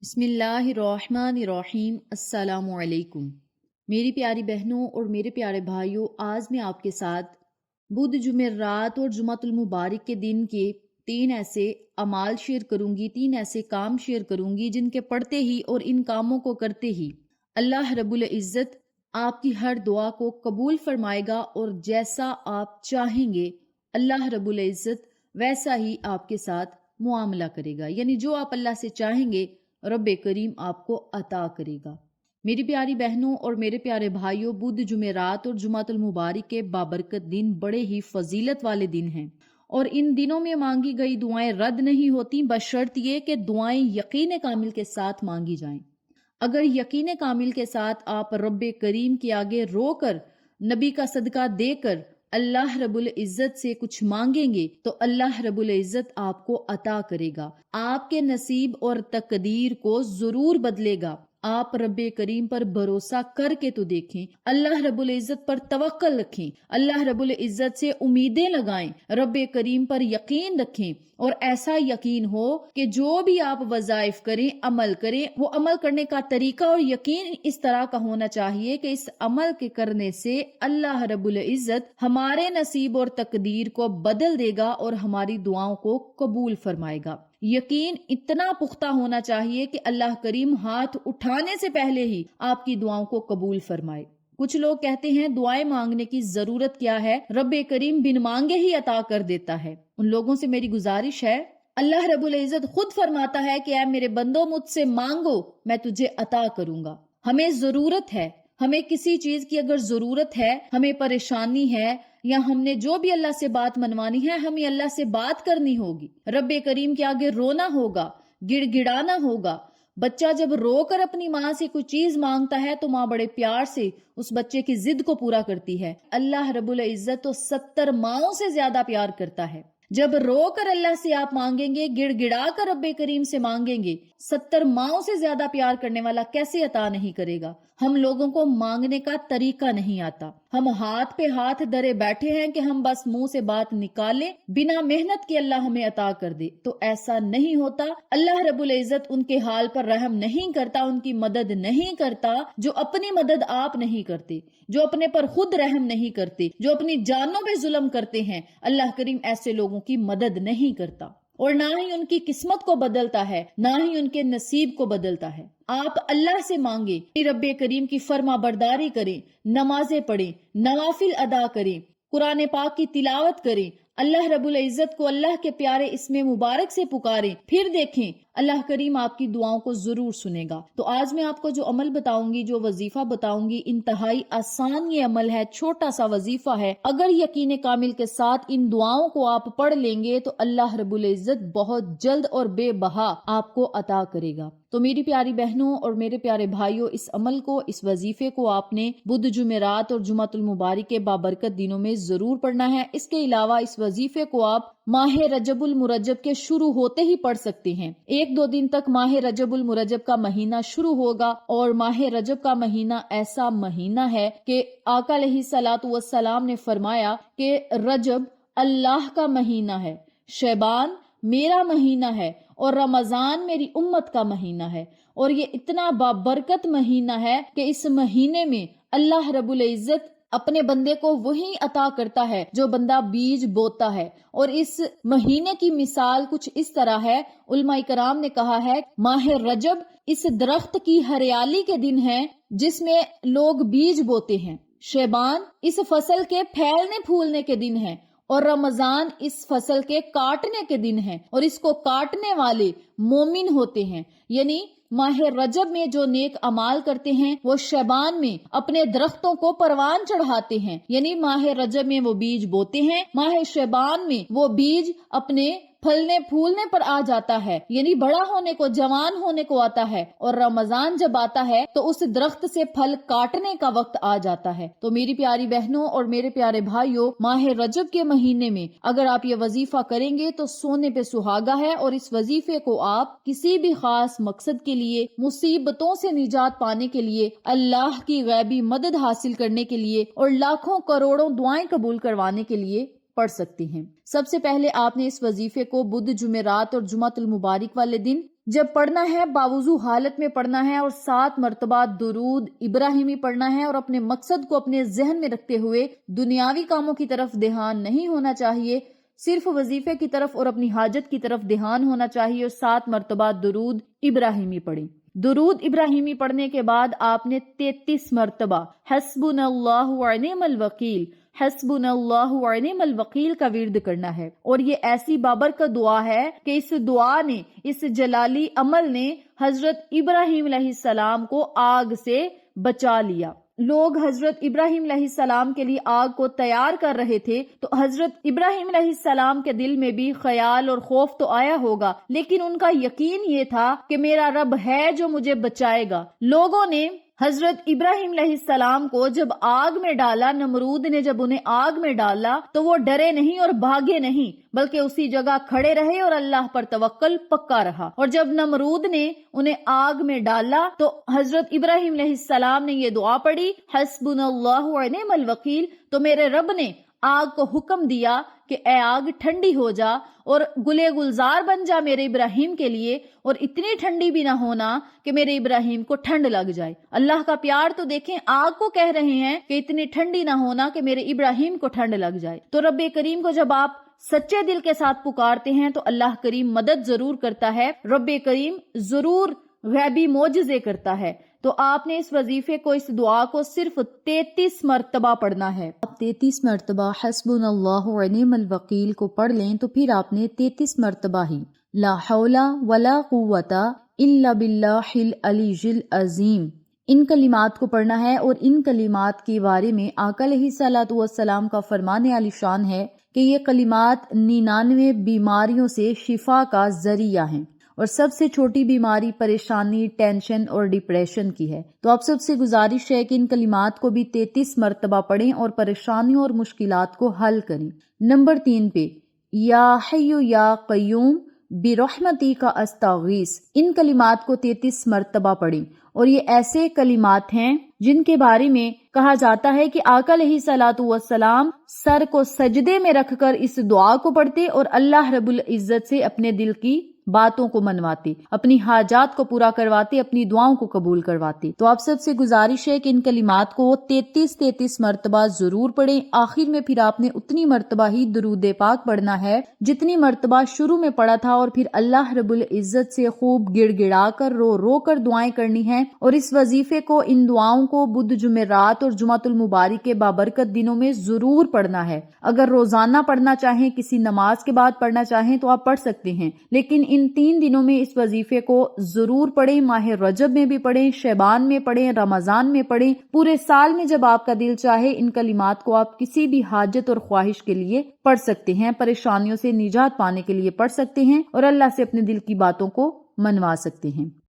بسم اللہ الرحمن الرحیم۔ السلام علیکم میری پیاری بہنوں اور میرے پیارے بھائیوں، آج میں آپ کے ساتھ بدھ جمعرات اور جمعۃ المبارک کے دن کے 3 ایسے اعمال شیئر کروں گی، 3 ایسے کام شیئر کروں گی جن کے پڑھتے ہی اور ان کاموں کو کرتے ہی اللہ رب العزت آپ کی ہر دعا کو قبول فرمائے گا، اور جیسا آپ چاہیں گے اللہ رب العزت ویسا ہی آپ کے ساتھ معاملہ کرے گا، یعنی جو آپ اللہ سے چاہیں گے رب کریم آپ کو عطا کرے گا۔ میری پیاری بہنوں اور میرے پیارے بھائیوں، بدھ جمعرات اور جمعۃ المبارک کے بابرکت دن بڑے ہی فضیلت والے دن ہیں، اور ان دنوں میں مانگی گئی دعائیں رد نہیں ہوتی، بشرط یہ کہ دعائیں یقین کامل کے ساتھ مانگی جائیں۔ اگر یقین کامل کے ساتھ آپ رب کریم کے آگے رو کر، نبی کا صدقہ دے کر اللہ رب العزت سے کچھ مانگیں گے تو اللہ رب العزت آپ کو عطا کرے گا، آپ کے نصیب اور تقدیر کو ضرور بدلے گا۔ آپ رب کریم پر بھروسہ کر کے تو دیکھیں، اللہ رب العزت پر توکل رکھیں، اللہ رب العزت سے امیدیں لگائیں، رب کریم پر یقین رکھیں، اور ایسا یقین ہو کہ جو بھی آپ وظائف کریں، عمل کریں، وہ عمل کرنے کا طریقہ اور یقین اس طرح کا ہونا چاہیے کہ اس عمل کے کرنے سے اللہ رب العزت ہمارے نصیب اور تقدیر کو بدل دے گا اور ہماری دعاؤں کو قبول فرمائے گا۔ یقین اتنا پختہ ہونا چاہیے کہ اللہ کریم ہاتھ اٹھانے سے پہلے ہی آپ کی دعاؤں کو قبول فرمائے۔ کچھ لوگ کہتے ہیں دعائیں مانگنے کی ضرورت کیا ہے، رب کریم بن مانگے ہی عطا کر دیتا ہے۔ ان لوگوں سے میری گزارش ہے، اللہ رب العزت خود فرماتا ہے کہ اے میرے بندوں مجھ سے مانگو میں تجھے عطا کروں گا۔ ہمیں ضرورت ہے، ہمیں کسی چیز کی اگر ضرورت ہے، ہمیں پریشانی ہے، یا ہم نے جو بھی اللہ سے بات منوانی ہے، ہمیں اللہ سے بات کرنی ہوگی، رب کریم کے آگے رونا ہوگا، گڑ گڑانا ہوگا۔ بچہ جب رو کر اپنی ماں سے کوئی چیز مانگتا ہے تو ماں بڑے پیار سے اس بچے کی ضد کو پورا کرتی ہے۔ اللہ رب العزت تو 70 ماؤں سے زیادہ پیار کرتا ہے۔ جب رو کر اللہ سے آپ مانگیں گے، گڑ گڑا کر رب کریم سے مانگیں گے، 70 ماؤں سے زیادہ پیار کرنے والا کیسے عطا نہیں کرے گا؟ ہم لوگوں کو مانگنے کا طریقہ نہیں آتا، ہم ہاتھ پہ ہاتھ دھرے بیٹھے ہیں کہ ہم بس منہ سے بات نکالیں، بنا محنت کے اللہ ہمیں عطا کر دے، تو ایسا نہیں ہوتا۔ اللہ رب العزت ان کے حال پر رحم نہیں کرتا، ان کی مدد نہیں کرتا جو اپنی مدد آپ نہیں کرتے، جو اپنے پر خود رحم نہیں کرتے، جو اپنی جانوں پہ ظلم کرتے ہیں۔ اللہ کریم ایسے لوگوں کی مدد نہیں کرتا، اور نہ ہی ان کی قسمت کو بدلتا ہے، نہ ہی ان کے نصیب کو بدلتا ہے۔ آپ اللہ سے مانگیں، رب کریم کی فرما برداری کریں، نمازیں پڑھیں، نوافل ادا کریں، قرآن پاک کی تلاوت کریں، اللہ رب العزت کو اللہ کے پیارے اسم مبارک سے پکاریں، پھر دیکھیں اللہ کریم آپ کی دعاؤں کو ضرور سنے گا۔ تو آج میں آپ کو جو عمل بتاؤں گی، جو وظیفہ بتاؤں گی، انتہائی آسان یہ عمل ہے، چھوٹا سا وظیفہ ہے۔ اگر یقین کامل کے ساتھ ان دعاؤں کو آپ پڑھ لیں گے تو اللہ رب العزت بہت جلد اور بے بہا آپ کو عطا کرے گا۔ تو میری پیاری بہنوں اور میرے پیارے بھائیوں، اس عمل کو، اس وظیفے کو آپ نے بدھ جمعرات اور جمعۃ المبارک کے بابرکت دنوں میں ضرور پڑھنا ہے۔ اس کے علاوہ اس وظیفے کو آپ ماہ رجب المرجب کے شروع ہوتے ہی پڑھ سکتے ہیں۔ 1-2 دن تک ماہ رجب المرجب کا مہینہ شروع ہوگا، اور ماہ رجب کا مہینہ ایسا مہینہ ہے کہ آقا علیہ الصلوۃ والسلام نے فرمایا کہ رجب اللہ کا مہینہ ہے، شعبان میرا مہینہ ہے، اور رمضان میری امت کا مہینہ ہے، اور یہ اتنا بابرکت مہینہ ہے کہ اس مہینے میں اللہ رب العزت اپنے بندے کو وہی عطا کرتا ہے جو بندہ بیج بوتا ہے۔ اور اس مہینے کی مثال کچھ اس طرح ہے، علماء کرام نے کہا ہے ماہ رجب اس درخت کی ہریالی کے دن ہے جس میں لوگ بیج بوتے ہیں، شعبان اس فصل کے پھیلنے پھولنے کے دن ہے، اور رمضان اس فصل کے کاٹنے کے دن ہے، اور اس کو کاٹنے والے مومن ہوتے ہیں۔ یعنی ماہ رجب میں جو نیک اعمال کرتے ہیں وہ شعبان میں اپنے درختوں کو پروان چڑھاتے ہیں، یعنی ماہ رجب میں وہ بیج بوتے ہیں، ماہ شعبان میں وہ بیج اپنے پھلنے پھولنے پر آ جاتا ہے، یعنی بڑا ہونے کو، جوان ہونے کو آتا ہے، اور رمضان جب آتا ہے تو اس درخت سے پھل کاٹنے کا وقت آ جاتا ہے۔ تو میری پیاری بہنوں اور میرے پیارے بھائیوں، ماہ رجب کے مہینے میں اگر آپ یہ وظیفہ کریں گے تو سونے پہ سہاگا ہے، اور اس وظیفے کو آپ کسی بھی خاص مقصد کے لیے، مصیبتوں سے نجات پانے کے لیے، اللہ کی غیبی مدد حاصل کرنے کے لیے، اور لاکھوں کروڑوں دعائیں قبول کروانے کے لیے پڑھ سکتے ہیں۔ سب سے پہلے آپ نے اس وظیفے کو بدھ جمعرات اور جمعۃ المبارک والے دن جب پڑھنا ہے باوضو حالت میں پڑھنا ہے اور 7 مرتبہ درود ابراہیمی پڑھنا ہے اور اپنے مقصد کو اپنے ذہن میں رکھتے ہوئے دنیاوی کاموں کی طرف دھیان نہیں ہونا چاہیے، صرف وظیفے کی طرف اور اپنی حاجت کی طرف دھیان ہونا چاہیے اور 7 مرتبہ درود ابراہیمی پڑھیں۔ درود ابراہیمی پڑھنے کے بعد آپ نے 33 مرتبہ حسبنا اللہ ونعم الوکیل، حسبنا اللہ ونعم الوکیل کا ورد کرنا ہے، اور یہ ایسی بابرکت دعا ہے کہ اس دعا نے، اس جلالی عمل نے حضرت ابراہیم علیہ السلام کو آگ سے بچا لیا۔ لوگ حضرت ابراہیم علیہ السلام کے لیے آگ کو تیار کر رہے تھے تو حضرت ابراہیم علیہ السلام کے دل میں بھی خیال اور خوف تو آیا ہوگا، لیکن ان کا یقین یہ تھا کہ میرا رب ہے جو مجھے بچائے گا۔ لوگوں نے حضرت ابراہیم علیہ السلام کو جب آگ میں ڈالا، نمرود نے جب انہیں آگ میں ڈالا تو وہ ڈرے نہیں اور بھاگے نہیں، بلکہ اسی جگہ کھڑے رہے اور اللہ پر توکل پکا رہا۔ اور جب نمرود نے انہیں آگ میں ڈالا تو حضرت ابراہیم علیہ السلام نے یہ دعا پڑھی، حسبنا اللہ ونعم الوکیل، تو میرے رب نے آگ کو حکم دیا کہ اے آگ ٹھنڈی ہو جا اور گلے گلزار بن جا میرے ابراہیم کے لیے، اور اتنی ٹھنڈی بھی نہ ہونا کہ میرے ابراہیم کو ٹھنڈ لگ جائے۔ اللہ کا پیار تو دیکھیں، آگ کو کہہ رہے ہیں کہ اتنی ٹھنڈی نہ ہونا کہ میرے ابراہیم کو ٹھنڈ لگ جائے۔ تو رب کریم کو جب آپ سچے دل کے ساتھ پکارتے ہیں تو اللہ کریم مدد ضرور کرتا ہے، رب کریم ضرور غیبی معجزے کرتا ہے۔ تو آپ نے اس وظیفے کو، اس دعا کو صرف 33 مرتبہ پڑھنا ہے۔ آپ 33 مرتبہ حسبنا اللہ ونعم الوکیل کو پڑھ لیں تو پھر آپ نے 33 مرتبہ ہی لا حول ولا قوت الا باللہ العلی العظیم، ان کلمات کو پڑھنا ہے۔ اور ان کلمات کے بارے میں آقا علیہ الصلوۃ والسلام کا فرمان عالی شان ہے کہ یہ کلمات 99 بیماریوں سے شفا کا ذریعہ ہیں، اور سب سے چھوٹی بیماری پریشانی، ٹینشن اور ڈپریشن کی ہے۔ تو آپ سب سے گزارش ہے کہ ان کلمات کو بھی 33 مرتبہ پڑھیں اور پریشانیوں اور مشکلات کو حل کریں۔ نمبر 3 پہ یا حی یا قیوم برحمتی کا استغیث، ان کلمات کو 33 مرتبہ پڑھیں۔ اور یہ ایسے کلمات ہیں جن کے بارے میں کہا جاتا ہے کہ آقا علیہ الصلوۃ والسلام سر کو سجدے میں رکھ کر اس دعا کو پڑھتے اور اللہ رب العزت سے اپنے دل کی باتوں کو منواتے، اپنی حاجات کو پورا کرواتے، اپنی دعاؤں کو قبول کرواتے۔ تو آپ سب سے گزارش ہے کہ ان کلمات کو 33 مرتبہ ضرور پڑھیں۔ آخر میں پھر آپ نے اتنی مرتبہ ہی درود پاک پڑھنا ہے جتنی مرتبہ شروع میں پڑھا تھا، اور پھر اللہ رب العزت سے خوب گڑ گڑا کر، رو رو کر دعائیں کرنی ہیں۔ اور اس وظیفے کو، ان دعاؤں کو بدھ جمعرات اور جمعۃ المبارک کے بابرکت دنوں میں ضرور پڑھنا ہے۔ اگر روزانہ پڑھنا چاہیں، کسی نماز کے بعد پڑھنا چاہیں تو آپ پڑھ سکتے ہیں، لیکن ان 3 دنوں میں اس وظیفے کو ضرور پڑھیں۔ ماہ رجب میں بھی پڑھیں، شعبان میں پڑھیں، رمضان میں پڑھیں، پورے سال میں جب آپ کا دل چاہے ان کلمات کو آپ کسی بھی حاجت اور خواہش کے لیے پڑھ سکتے ہیں، پریشانیوں سے نجات پانے کے لیے پڑھ سکتے ہیں، اور اللہ سے اپنے دل کی باتوں کو منوا سکتے ہیں۔